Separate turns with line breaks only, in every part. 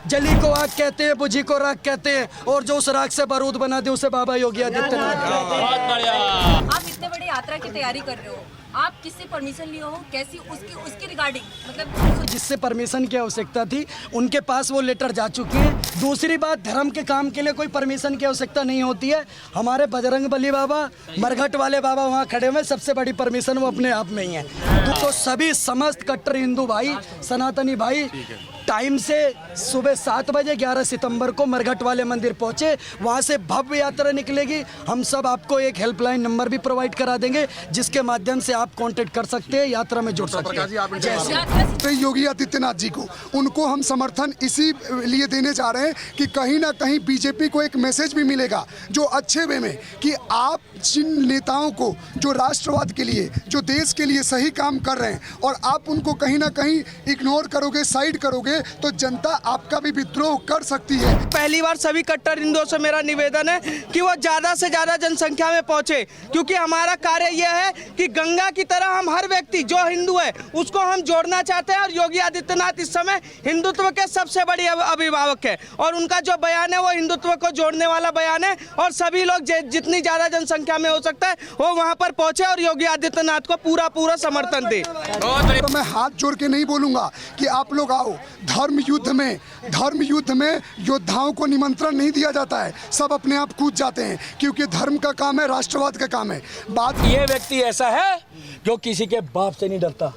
जली को आग कहते हैं, बुझी को राख कहते हैं, और जो उस राख से बारूद बना दे उसे बाबा योगी आदित्यनाथ।
बहुत बढ़िया।
आप इतने बड़े यात्रा की तैयारी कर रहे हो, आप किससे परमिशन लिए हो, कैसी उसकी रिगार्डिंग, मतलब
जिससे परमिशन की आवश्यकता थी उनके पास वो लेटर जा चुके हैं। दूसरी बात, धर्म के काम के लिए कोई परमिशन की आवश्यकता नहीं होती है। हमारे बजरंगबली बाबा, मरघट वाले बाबा वहाँ खड़े हुए, सबसे बड़ी परमिशन वो अपने आप में ही है। तो सभी समस्त कट्टर हिंदू भाई, सनातनी भाई टाइम से सुबह 7 बजे 11 सितंबर को मरघट वाले मंदिर पहुंचे। वहां से भव्य यात्रा निकलेगी। हम सब आपको एक हेल्पलाइन नंबर भी प्रोवाइड करा देंगे जिसके माध्यम से आप कांटेक्ट कर सकते हैं, यात्रा में जुड़ सकते हैं।
जैसे योगी आदित्यनाथ जी को, उनको हम समर्थन इसी लिए देने जा रहे हैं कि कहीं ना कहीं बीजेपी को एक मैसेज भी मिलेगा जो अच्छे वे में, कि आप जिन नेताओं को जो राष्ट्रवाद के लिए, जो देश के लिए सही काम कर रहे हैं, और आप उनको कहीं ना कहीं इग्नोर करोगे, साइड करोगे, तो जनता आपका भी विद्रोह कर सकती है।
पहली बार सभी कट्टर हिंदुओं से मेरा निवेदन है कि वो ज्यादा से ज्यादा जनसंख्या में पहुंचे, क्योंकि हमारा कार्य यह है कि गंगा की तरह हम हर व्यक्ति जो हिंदू है उसको हम जोड़ना चाहते हैं। और योगी आदित्यनाथ इस समय हिंदुत्व के सबसे बड़े अभिभावक है, और उनका जो बयान है वो हिंदुत्व को जोड़ने वाला बयान है। और सभी लोग जितनी ज्यादा जनसंख्या में हो सकता है वो वहाँ पर पहुंचे और योगी आदित्यनाथ को पूरा समर्थन दे।
तो मैं हाथ जोड़ के नहीं बोलूंगा कि आप लोग आओ। धर्म युद्ध में योद्धाओं को निमंत्रण नहीं दिया जाता है, सब अपने आप कूद जाते हैं, क्योंकि धर्म का काम है, राष्ट्रवाद का काम है। बात
ये व्यक्ति ऐसा है जो किसी के बाप से नहीं डरता,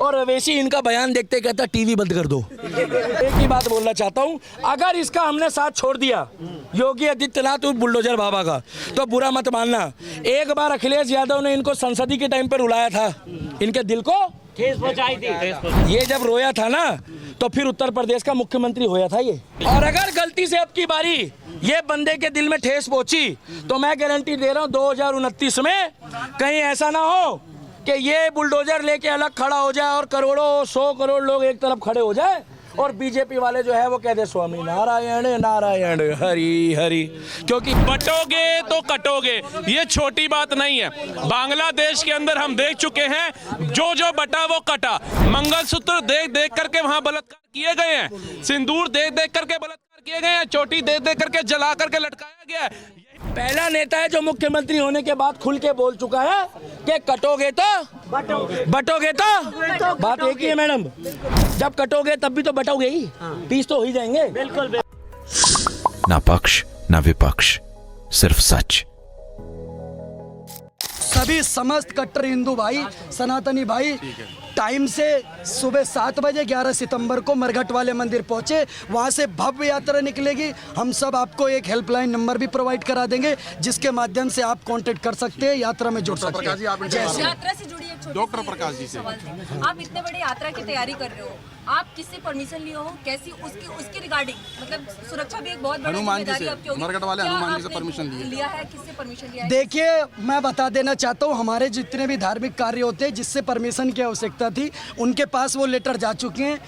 और अवैसी इनका बयान देखते कहता टीवी बंद कर दो। एक ही बात बोलना चाहता हूँ, अगर इसका हमने साथ छोड़ दिया योगी आदित्यनाथ और बुलडोजर बाबा का, तो बुरा मत मानना। एक बार अखिलेश यादव ने इनको संसदी के टाइम पर रुलाया था, इनके दिल को ठेस पहुंचाई थी। ये जब रोया था ना, तो फिर उत्तर प्रदेश का मुख्यमंत्री होया था ये। और अगर गलती से अब की बारी ये बंदे के दिल में ठेस पहुंची, तो मैं गारंटी दे रहा हूँ 2029 में कहीं ऐसा ना हो कि ये बुलडोजर लेके अलग खड़ा हो जाए और करोड़ों 100 करोड़ लोग एक तरफ खड़े हो जाए, और बीजेपी वाले जो है वो कहते स्वामी नारायण नारायण हरि हरि। क्योंकि
बटोगे तो कटोगे, ये छोटी बात नहीं है। बांग्लादेश के अंदर हम देख चुके हैं, जो बटा वो कटा। मंगलसूत्र देख करके वहां बलात्कार किए गए हैं, सिंदूर देख करके बलात्कार किए गए हैं, चोटी देख करके जला करके लटकाया गया है।
पहला नेता है जो मुख्यमंत्री होने के बाद खुल के बोल चुका है कि कटोगे तो बटोगे तो। बात एक ही है मैडम, जब कटोगे तब भी तो बटोगे ही, पीस तो हो ही जाएंगे। बिल्कुल।
ना पक्ष ना विपक्ष, सिर्फ सच।
सभी समस्त कट्टर हिंदू भाई, सनातनी भाई टाइम से सुबह 7 बजे 11 सितंबर को मरघट वाले मंदिर पहुंचे। वहां से भव्य यात्रा निकलेगी। हम सब आपको एक हेल्पलाइन नंबर भी प्रोवाइड करा देंगे जिसके माध्यम से आप कांटेक्ट कर सकते हैं, यात्रा में जुड़ सकते हैं।
यात्रा से जुड़ी एक
डॉक्टर प्रकाश जी से
सवाल थे। आप इतने बड़े यात्रा की तैयारी कर रहे हो, आप किससे परमिशन लिए हो, कैसी उसकी रिगार्डिंग, मतलब सुरक्षा भी एक बहुत बड़ी जिम्मेदारी आपकी होगी।
मरघट वाले हनुमान जी से परमिशन
लिया है, किससे परमिशन लिया है?
देखिए, मैं बता देना चाहता हूँ, हमारे जितने भी धार्मिक कार्य होते हैं जिससे परमिशन की आवश्यकता थी उनके पास वो लेटर जा चुके हैं,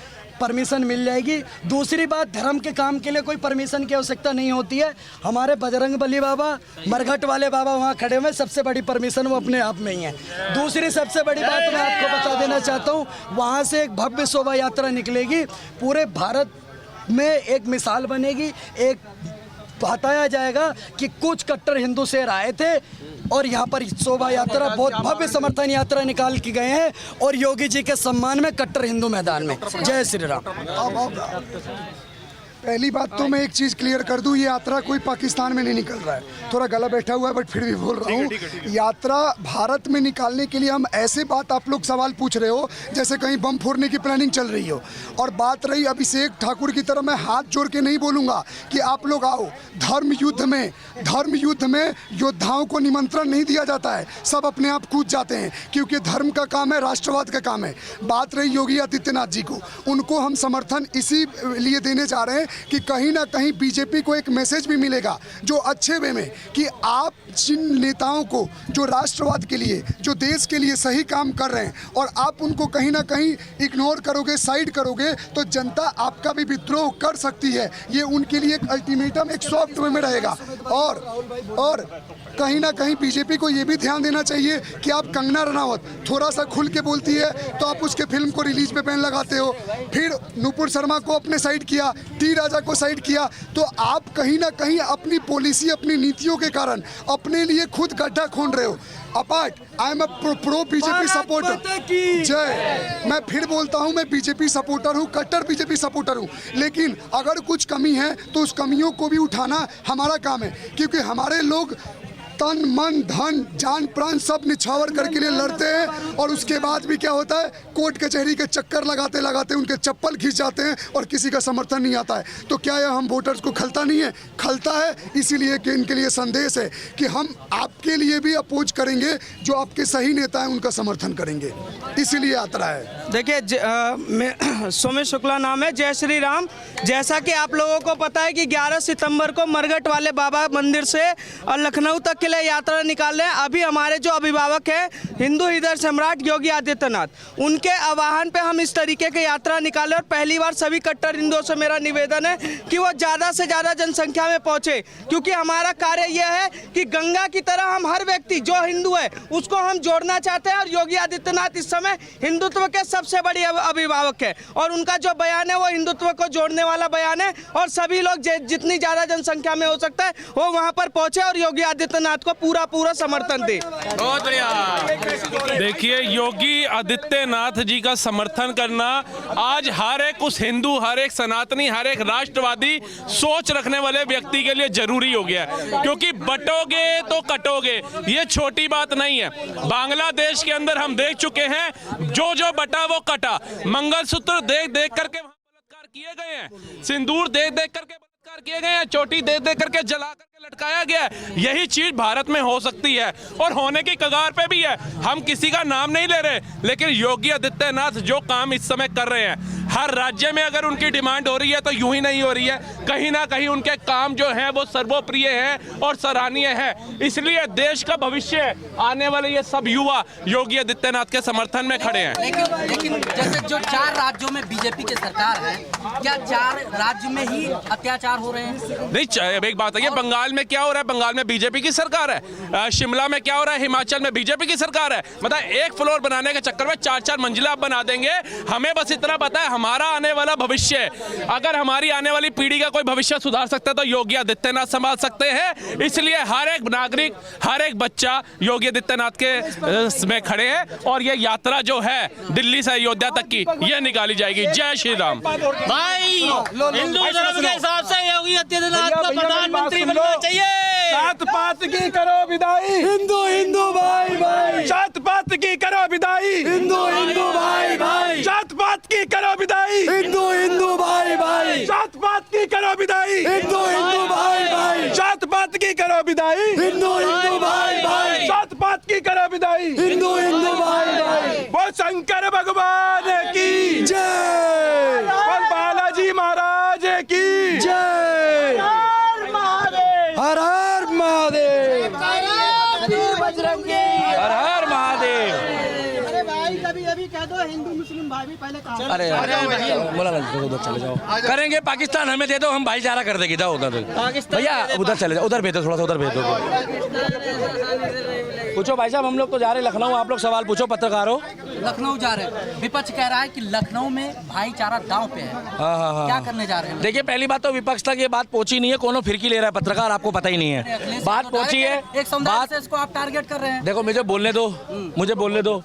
परमिशन मिल जाएगी। दूसरी बात, धर्म के काम के लिए कोई परमिशन की आवश्यकता नहीं होती है। हमारे बजरंगबली बाबा, मरघट वाले बाबा वहाँ खड़े हुए, सबसे बड़ी परमिशन वो अपने आप में ही है। दूसरी सबसे बड़ी बात मैं आपको बता देना चाहता हूँ, वहाँ से एक भव्य शोभा यात्रा निकलेगी। पूरे भारत में एक मिसाल बनेगी। एक बताया जाएगा कि कुछ कट्टर हिंदू शेर आए थे और यहाँ पर शोभा यात्रा, बहुत भव्य समर्थन यात्रा निकाल के गए हैं, और योगी जी के सम्मान में कट्टर हिंदू मैदान में। जय श्री राम।
पहली बात तो मैं एक चीज़ क्लियर कर दूं, ये यात्रा कोई पाकिस्तान में नहीं निकल रहा है। थोड़ा गला बैठा हुआ है बट फिर भी बोल रहा हूँ। यात्रा भारत में निकालने के लिए हम ऐसे बात, आप लोग सवाल पूछ रहे हो जैसे कहीं बम फोड़ने की प्लानिंग चल रही हो। और बात रही अभिषेक ठाकुर की तरह, मैं हाथ जोड़ के नहीं बोलूँगा कि आप लोग आओ। धर्म युद्ध में योद्धाओं को निमंत्रण नहीं दिया जाता है, सब अपने आप कूद जाते हैं, क्योंकि धर्म का काम है, राष्ट्रवाद का काम है। बात रही योगी आदित्यनाथ जी को, उनको हम समर्थन इसी लिए देने जा रहे हैं कि कहीं ना कहीं बीजेपी को एक मैसेज भी मिलेगा जो अच्छे वे में, कि आप जिन नेताओं को जो राष्ट्रवाद के लिए, जो देश के लिए सही काम कर रहे हैं, और आप उनको कहीं ना कहीं इग्नोर करोगे, साइड करोगे, तो जनता आपका भी विद्रोह कर सकती है। ये उनके लिए एक अल्टीमेटम, एक सॉफ्ट वे में रहेगा। और कहीं ना कहीं बीजेपी को ये भी ध्यान देना चाहिए कि आप कंगना रनावत थोड़ा सा खुल के बोलती है तो आप उसके फिल्म को रिलीज पे बैन लगाते हो, फिर नुपुर शर्मा को अपने साइड किया, टी राजा को साइड किया, तो आप कहीं ना कहीं अपनी पॉलिसी, अपनी नीतियों के कारण अपने लिए खुद गड्ढा खोद रहे हो। Apart I am a pro BJP supporter. जय, मैं फिर बोलता हूं, मैं बीजेपी सपोर्टर हूं, कट्टर बीजेपी सपोर्टर हूं, लेकिन अगर कुछ कमी है तो उस कमियों को भी उठाना हमारा काम है, क्योंकि हमारे लोग तन मन धन जान प्राण सब निछावर करके लिए लड़ते हैं, और उसके बाद भी क्या होता है, कोर्ट कचहरी के चक्कर लगाते लगाते उनके चप्पल खींच जाते हैं और किसी का समर्थन नहीं आता है। तो क्या यह हम वोटर्स को खलता नहीं है? खलता है। इसीलिए कि इनके लिए संदेश है कि हम आपके लिए भी अपोज करेंगे, जो आपके सही नेता हैं उनका समर्थन करेंगे, इसीलिए यात्रा है।
देखिए, सोमेश शुक्ला नाम है, जय श्री राम। जैसा कि आप लोगों को पता है कि 11 सितंबर को मरघट वाले बाबा मंदिर से और लखनऊ तक के लिए यात्रा निकाल रहे हैं। अभी हमारे जो अभिभावक हैं हिंदू हृदय सम्राट योगी आदित्यनाथ, उनके आह्वान पे हम इस तरीके की यात्रा निकाले। और पहली बार सभी कट्टर हिंदुओं से मेरा निवेदन है कि वो ज़्यादा से ज़्यादा जनसंख्या में पहुँचे, क्योंकि हमारा कार्य यह है कि गंगा की तरह हम हर व्यक्ति जो हिंदू है उसको हम जोड़ना चाहते हैं। और योगी आदित्यनाथ इस समय हिंदुत्व के सबसे बड़े अभिभावक है, और उनका जो बयान है वो हिंदुत्व को जोड़ने वाला बयान है। और सभी लोग जितनी ज़्यादा जनसंख्या में हो सकता है वो वहाँ पर पहुँचे और योगी आदित्यनाथ को पूरा समर्थन दे।
बहुत बढ़िया। देखिए, योगी आदित्यनाथ जी का समर्थन करना आज हर एक उस हिंदू, हर एक सनातनी, हर एक राष्ट्रवादी सोच रखने वाले व्यक्ति के लिए जरूरी हो गया है, क्योंकि बटोगे तो कटोगे, ये छोटी बात नहीं है। बांग्लादेश के अंदर हम देख चुके हैं, जो बटा वो कटा। मंगलसूत्र देख देख करके वहां बलात्कार किए गए हैं, सिंदूर देख देख करके बलात्कार किए गए हैं, चोटी देख देख करके जला करके लटकाया गया है। यही चीज भारत में हो सकती है और होने की कगार पे भी है। हम किसी का नाम नहीं ले रहे, लेकिन योगी आदित्यनाथ जो काम इस समय कर रहे हैं, हर राज्य में अगर उनकी डिमांड हो रही है तो यूं ही नहीं हो रही है, कहीं ना कहीं उनके काम जो है वो सर्वप्रिय है और सराहनीय है। इसलिए देश का भविष्य, आने वाले ये सब युवा योगी आदित्यनाथ के समर्थन में खड़े हैं।
लेकिन जैसे जो 4 राज्यों में बीजेपी की सरकार है, क्या 4 राज्य में ही अत्याचार हो रहे हैं?
नहीं, एक बात है, बंगाल में क्या हो रहा है? बंगाल में बीजेपी की सरकार है। शिमला में क्या हो रहा है? हिमाचल में बीजेपी की सरकार है। मतलब एक फ्लोर बनाने के चक्कर में 4-4 मंजिला आप बना देंगे। हमें बस इतना पता है, हमारा आने वाला भविष्य, अगर हमारी आने वाली पीढ़ी का कोई भविष्य सुधार सकता है तो योगी आदित्यनाथ संभाल सकते हैं। इसलिए हर एक नागरिक, हर एक बच्चा योगी आदित्यनाथ के में खड़े हैं, और ये यात्रा जो है दिल्ली से अयोध्या तक की, ये निकाली जाएगी। जय श्री राम।
भाई, हिंदू धर्म के हिसाब से योगी आदित्यनाथ को प्रधानमंत्री बनना चाहिए।
जात पात की करो विदाई, हिंदू हिंदू भाई भाई। जात पात की करो विदाई, हिंदू हिंदू भाई भाई। जात पात की करो विदाई, हिंदू हिंदू भाई भाई। जात पात की करो विदाई, हिंदू हिंदू भाई भाई। जात पात की करो विदाई, हिंदू हिंदू भाई भाई। जात पात की करो विदाई, हिंदू हिंदू भाई भाई। वो शंकर भगवान की जय, और बालाजी महाराज की जय। हर हर महादेव, हर हर महादेव।
अरे भाई, कभी कह दो हिंदू मुस्लिम भाई भी पहले कहा।
अरे बोला उधर चले जाओ, करेंगे पाकिस्तान, हमें दे दो, हम भाईचारा कर देंगे। जाओ उधर भैया, उधर चले जाओ, उधर भेज दो, थोड़ा सा उधर भेज दो। पूछो भाई साहब, हम लोग तो जा रहे लखनऊ, आप लोग सवाल पूछो, पत्रकार हो।
लखनऊ जा रहे हैं, विपक्ष कह रहा है कि लखनऊ में भाईचारा दांव पे है।
हाँ।
क्या करने जा रहे हैं?
देखिए, पहली बात तो विपक्ष तक ये बात पहुंची नहीं है, कोनो फिरकी ले रहा है पत्रकार, आपको पता ही नहीं है। बात पहुंची है,
एक समुदाय से इसको आप टारगेट कर रहे हैं।
देखो मुझे बोलने दो,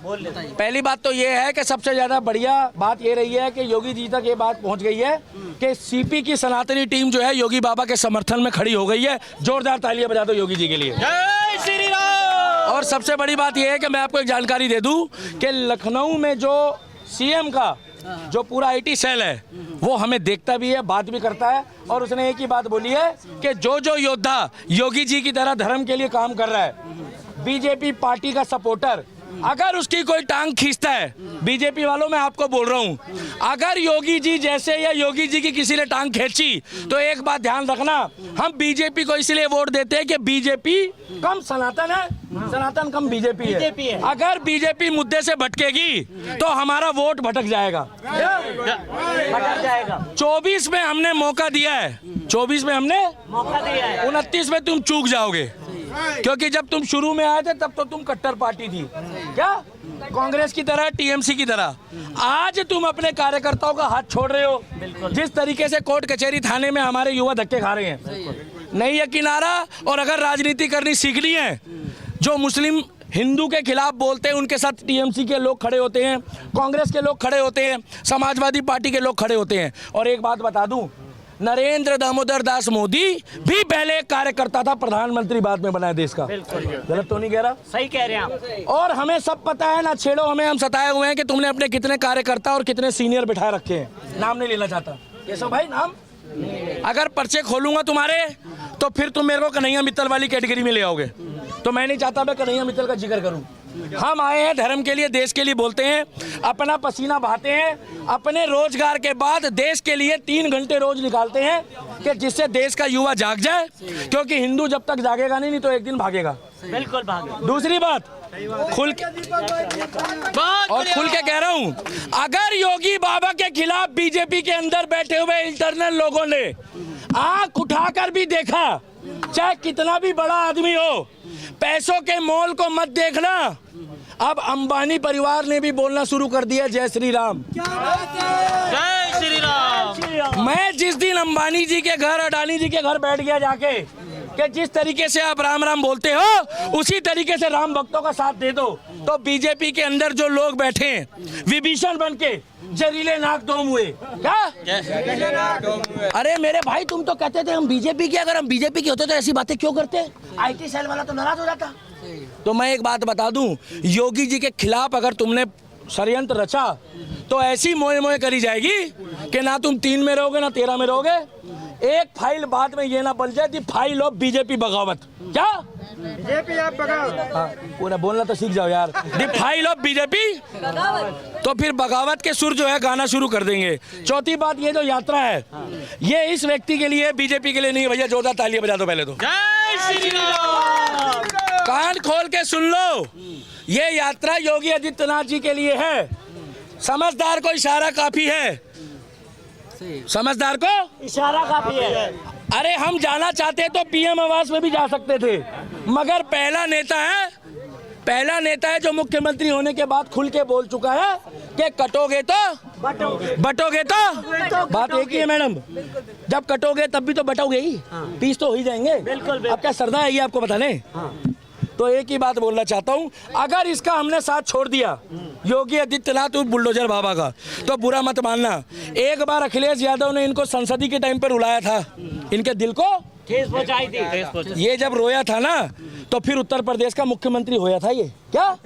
पहली बात तो ये है कि सबसे ज्यादा बढ़िया बात ये रही है कि योगी जी तक ये बात पहुंच गई है कि सीपी की सनातनी टीम जो है योगी बाबा के समर्थन में खड़ी हो गई है। जोरदार तालियां बजा दो योगी जी के लिए।
जय श्री राम।
और सबसे बड़ी बात यह है कि मैं आपको एक जानकारी दे दूं कि लखनऊ में जो सीएम का जो पूरा आईटी सेल है वो हमें देखता भी है, बात भी करता है, और उसने एक ही बात बोली है कि जो योद्धा योगी जी की तरह धर्म के लिए काम कर रहा है, बीजेपी पार्टी का सपोर्टर, अगर उसकी कोई टांग खींचता है, बीजेपी वालों मैं आपको बोल रहा हूं, अगर योगी जी जैसे या योगी जी की किसी ने टांग खींची तो एक बात ध्यान रखना, हम बीजेपी को इसलिए वोट देते हैं कि बीजेपी कम सनातन है, सनातन कम बीजेपी है। अगर बीजेपी मुद्दे से भटकेगी तो हमारा वोट भटक जाएगा, भटक जाएगा। 24 में हमने मौका दिया है, 24 में हमने मौका दिया है, 29 में तुम चूक जाओगे, क्योंकि जब तुम शुरू में आए थे तब तो तुम कट्टर पार्टी थी। क्या कांग्रेस की तरह, टीएमसी की तरह। आज तुम अपने कार्यकर्ताओं का हाथ छोड़ रहे हो। जिस तरीके से कोर्ट कचहरी थाने में हमारे युवा धक्के खा रहे हैं, नहीं यकीन आ रहा। और अगर राजनीति करनी सीखनी है, जो मुस्लिम हिंदू के खिलाफ बोलते हैं उनके साथ टीएमसी के लोग खड़े होते हैं, कांग्रेस के लोग खड़े होते हैं, समाजवादी पार्टी के लोग खड़े होते हैं। और एक बात बता दूं, नरेंद्र दामोदर दास मोदी भी पहले एक कार्यकर्ता था, प्रधानमंत्री बाद में बना देश का। गलत तो नहीं कह रहा?
सही कह रहे हैं आप।
और हमें सब पता है, ना छेड़ो हमें, हम सताए हुए हैं कि तुमने अपने कितने कार्यकर्ता और कितने सीनियर बिठाए रखे हैं। नाम नहीं लेना चाहता ये सब भाई, नाम अगर पर्चे खोलूंगा तुम्हारे तो फिर तुम मेरे को कन्हैया मित्तल वाली कैटेगरी में ले आओगे। तो मैं नहीं चाहता मैं कन्हैया मित्तल का जिक्र करूं। हम आए हैं धर्म के लिए, देश के लिए बोलते हैं, अपना पसीना बहाते हैं, अपने रोजगार के बाद देश के लिए 3 घंटे रोज निकालते हैं कि जिससे देश का युवा जाग जाए, क्योंकि हिंदू जब तक जागेगा नहीं तो एक दिन भागेगा।
बिल्कुल भागे।
दूसरी बात, खुल के कह रहा हूं, अगर योगी बाबा के खिलाफ बीजेपी के अंदर बैठे हुए इंटरनल लोगों ने आंख उठाकर भी देखा, चाहे कितना भी बड़ा आदमी हो, पैसों के मोल को मत देखना। अब अंबानी परिवार ने भी बोलना शुरू कर दिया जय श्री राम।
जय श्री राम।
मैं जिस दिन अंबानी जी के घर, अडानी जी के घर बैठ गया जाके कि जिस तरीके से आप राम राम बोलते हो उसी तरीके से राम भक्तों का साथ दे दो, तो बीजेपी के अंदर जो लोग बैठे हैं विभीषण बन के, जहरीले नाक दोम हुए। क्या? अरे मेरे भाई, तुम तो कहते थे हम बीजेपी के, अगर हम बीजेपी के होते तो ऐसी बातें क्यों करते? आईटी सेल वाला तो नाराज हो जाता। तो मैं एक बात बता दूं, योगी जी के खिलाफ अगर तुमने षड्यंत्र रचा तो ऐसी मोए मोए करी जाएगी कि ना तुम 3 में रहोगे ना 13 में रहोगे। एक फाइल बाद में ये ना बन जाए दी फाइल ऑफ बीजेपी बगावत। क्या? बीजेपी आप बगावत? पूरा बोलना तो सीख जाओ यार। दी फाइल ऑफ बीजेपी बगावत, तो फिर बगावत के सुर जो है गाना शुरू कर देंगे। चौथी बात, ये जो यात्रा है ये इस व्यक्ति के लिए, बीजेपी के लिए नहीं। भैया जोरदार तालियां बजा दो पहले तो।
जय श्री राम।
कान खोल के सुन लो, ये यात्रा योगी आदित्यनाथ जी के लिए है। समझदार को इशारा काफी है, समझदार को
इशारा काफी है।
अरे हम जाना चाहते तो पीएम आवास में भी जा सकते थे, मगर पहला नेता है जो मुख्यमंत्री होने के बाद खुल के बोल चुका है कि कटोगे तो बटोगे तो। बात एक ही है मैडम, जब कटोगे तब भी तो बटोगे ही, पीस तो हो ही जाएंगे।
बिल्कुल।
अब क्या श्रद्धा है ये आपको बताने? तो एक ही बात बोलना चाहता हूं, अगर इसका हमने साथ छोड़ दिया योगी आदित्यनाथ और बुलडोजर बाबा का, तो बुरा मत मानना। एक बार अखिलेश यादव ने इनको संसदी के टाइम पर रुलाया था, इनके दिल को
ठेस पहुंचाई थी।
ये जब रोया था ना, तो फिर उत्तर प्रदेश का मुख्यमंत्री होया था। ये क्या?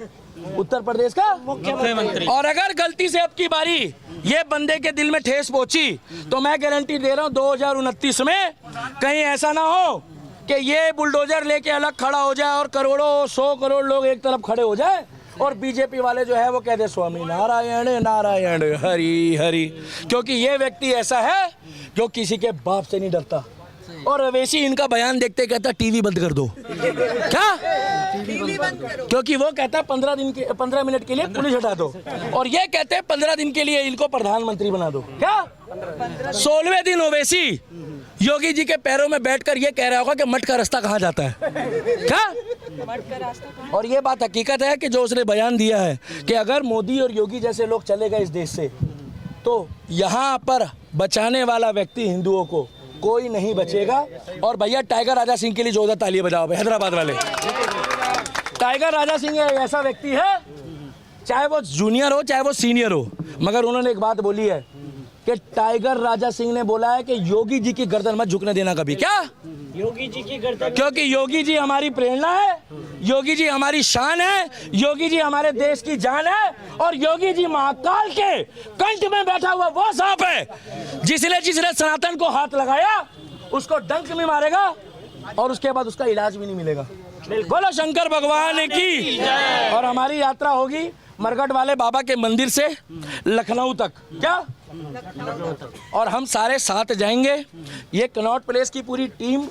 उत्तर प्रदेश का मुख्यमंत्री। और अगर गलती से अब की बारी ये बंदे के दिल में ठेस पहुंची तो मैं गारंटी दे रहा हूं 2029 में कहीं ऐसा ना हो कि ये बुलडोजर लेके अलग खड़ा हो जाए और करोड़ों 100 करोड़ लोग एक तरफ खड़े हो जाए और बीजेपी वाले जो है वो कहते स्वामी नारायण नारायण हरि हरि। क्योंकि ये व्यक्ति ऐसा है जो किसी के बाप से नहीं डरता। और अवैसी इनका बयान देखते कहता टीवी बंद कर दो। क्या? टीवी बंद करो। क्योंकि वो कहता है 15 मिनट के लिए पुलिस हटा दो, और ये कहते हैं 15 दिन के लिए इनको प्रधानमंत्री बना दो। क्या? 16वें दिन ओवैसी योगी जी के पैरों में बैठकर ये कह रहा होगा कि मठ का रास्ता कहाँ जाता है। क्या? और ये बात हकीकत है कि जो उसने बयान दिया है कि अगर मोदी और योगी जैसे लोग चले गए इस देश से तो यहाँ पर बचाने वाला व्यक्ति हिंदुओं को कोई नहीं बचेगा। और भैया टाइगर राजा सिंह के लिए जोरदार तालियां बजाओ भाई, हैदराबाद वाले। टाइगर राजा सिंह ऐसा व्यक्ति है, चाहे वो जूनियर हो चाहे वो सीनियर हो, मगर उन्होंने एक बात बोली है कि टाइगर राजा सिंह ने बोला है कि योगी जी की गर्दन मत झुकने देना कभी। क्या?
योगी जी की गर्दन,
क्योंकि योगी जी हमारी प्रेरणा है, योगी जी हमारी शान है, योगी जी हमारे देश की जान है, और योगी जी महाकाल के कंठ में बैठा हुआ वो सांप है जिसने सनातन को हाथ लगाया उसको डंक में मारेगा और उसके बाद उसका इलाज भी नहीं मिलेगा। बोलो शंकर भगवान की। और हमारी यात्रा होगी मरघट वाले बाबा के मंदिर से लखनऊ तक। क्या? और हम सारे साथ जाएंगे। ये कनॉट प्लेस की पूरी टीम,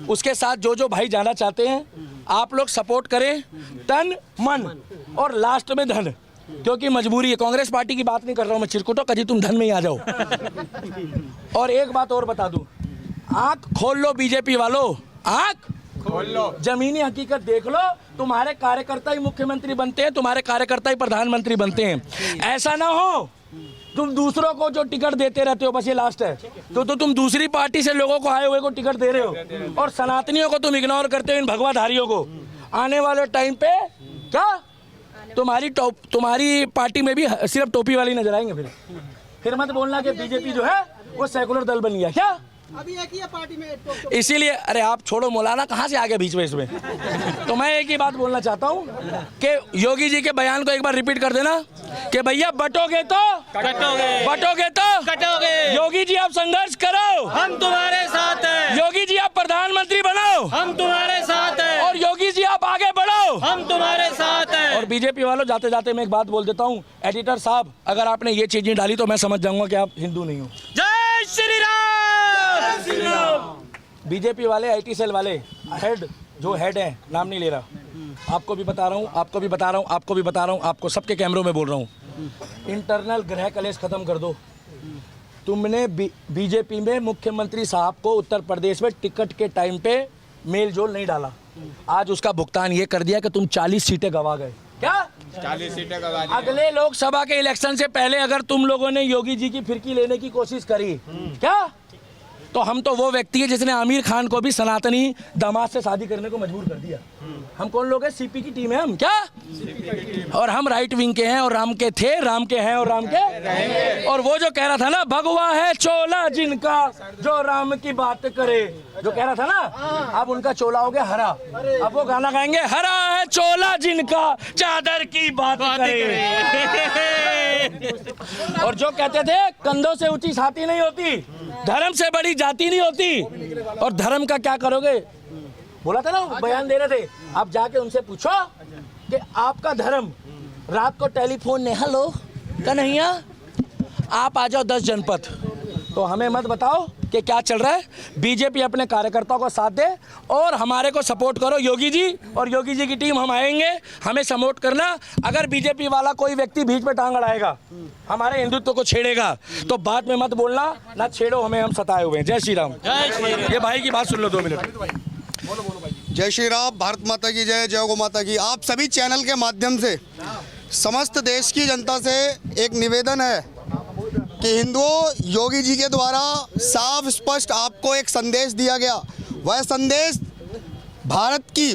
उसके साथ जो जो भाई जाना चाहते हैं आप लोग सपोर्ट करें, तन मन और लास्ट में धन, क्योंकि मजबूरी है। कांग्रेस पार्टी की बात नहीं कर रहा हूं मैं, चिरकुटो कभी तुम धन में ही आ जाओ। और एक बात और बता दूं, आंख खोल लो बीजेपी वालों, आंख जमीनी हकीकत देख लो, तुम्हारे कार्यकर्ता ही मुख्यमंत्री बनते हैं, तुम्हारे कार्यकर्ता ही प्रधानमंत्री बनते हैं। ऐसा ना हो तुम दूसरों को जो टिकट देते रहते हो, बस ये लास्ट है, तो तुम दूसरी पार्टी से लोगों को आए हुए को टिकट दे रहे हो और सनातनियों को तुम इग्नोर करते हो, इन भगवाधारियों को। आने वाले टाइम पे क्या तुम्हारी पार्टी में भी सिर्फ टोपी वाली नजर आएंगे। फिर मत बोलना कि बीजेपी जो है वो सेकुलर दल बन गया। क्या
अभी एक ही है पार्टी में
इसीलिए, अरे आप छोड़ो मौलाना, कहाँ से आ गए बीच में इसमें। तो मैं एक ही बात बोलना चाहता हूँ कि योगी जी के बयान को एक बार रिपीट कर देना कि भैया बटोगे तो
कटोगे,
बटोगे तो
कटोगे।
योगी जी आप संघर्ष करो,
हम तुम्हारे साथ हैं।
योगी जी आप प्रधानमंत्री बनाओ,
हम तुम्हारे साथ हैं।
और योगी जी आप आगे बढ़ो,
हम तुम्हारे साथ हैं।
और बीजेपी वालों, जाते जाते मैं एक बात बोल देता हूँ, एडिटर साहब अगर आपने ये चीजें डाली तो मैं समझ जाऊंगा कि आप हिंदू नहीं हो।
जय श्री राम।
बीजेपी वाले, आईटी सेल वाले हेड हैं, नाम नहीं ले रहा, आपको भी बता रहा हूँ, आपको भी बता रहा हूँ, आपको भी बता रहा हूँ, आपको सबके कैमरों में बोल रहा हूँ, इंटरनल ग्रह कलेश खत्म कर दो। तुमने बीजेपी में मुख्यमंत्री साहब को उत्तर प्रदेश में टिकट के टाइम पे मेल जोल नहीं डाला, आज उसका भुगतान ये कर दिया कि तुम 40 सीटें गवा गए। क्या
40 सीटें गवा दी।
अगले लोकसभा के इलेक्शन से पहले अगर तुम लोगों ने योगी जी की फिरकी लेने की कोशिश करी, क्या तो हम तो वो व्यक्ति है जिसने आमिर खान को भी सनातनी दामाद से शादी करने को मजबूर कर दिया। हम कौन लोग हैं? सीपी की टीम है हम। क्या और हम राइट विंग के हैं और राम के थे, राम के हैं और राम के रहेंगे। और वो जो कह रहा था ना, भगवा है चोला जिनका जो राम की बात करे, जो कह रहा था ना, अब उनका चोला हो गया हरा। अब वो गाना गाएंगे, हरा है चोला जिनका चादर की बात करे। और जो कहते थे कंधों से ऊंची छाती नहीं होती, धर्म से बड़ी जाति नहीं होती, और धर्म का क्या करोगे, बोला था ना, बयान दे रहे थे। आप जाके उनसे पूछो कि आपका धर्म, रात को टेलीफोन ने हेलो कन्हैया आप आ जाओ 10 जनपद, तो हमें मत बताओ कि क्या चल रहा है। बीजेपी अपने कार्यकर्ताओं को साथ दे और हमारे को सपोर्ट करो, योगी जी और योगी जी की टीम, हम आएंगे, हमें सपोर्ट करना। अगर बीजेपी वाला कोई व्यक्ति बीच में टांग अड़ाएगा, हमारे हिंदुत्व को छेड़ेगा, तो बाद में मत बोलना ना छेड़ो हमें, हम सताए हुए हैं। जय श्री राम। ये भाई की बात सुन लो 2 मिनट।
जय श्री राम, भारत माता की जय, जय गौ माता की। आप सभी चैनल के माध्यम से समस्त देश की जनता से एक निवेदन है कि हिंदुओं, योगी जी के द्वारा साफ स्पष्ट आपको एक संदेश दिया गया। वह संदेश भारत की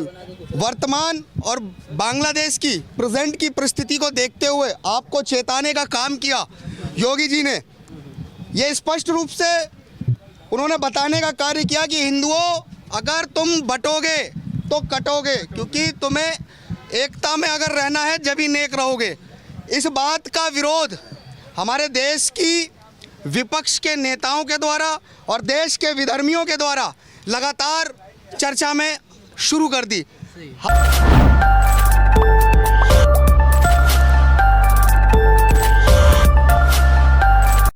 वर्तमान और बांग्लादेश की प्रेजेंट की परिस्थिति को देखते हुए आपको चेताने का काम किया योगी जी ने। ये स्पष्ट रूप से उन्होंने बताने का कार्य किया कि हिंदुओं, अगर तुम बटोगे तो कटोगे, क्योंकि तुम्हें एकता में अगर रहना है जब ही नेक रहोगे। इस बात का विरोध हमारे देश की विपक्ष के नेताओं के द्वारा और देश के विधर्मियों के द्वारा लगातार चर्चा में शुरू कर दी।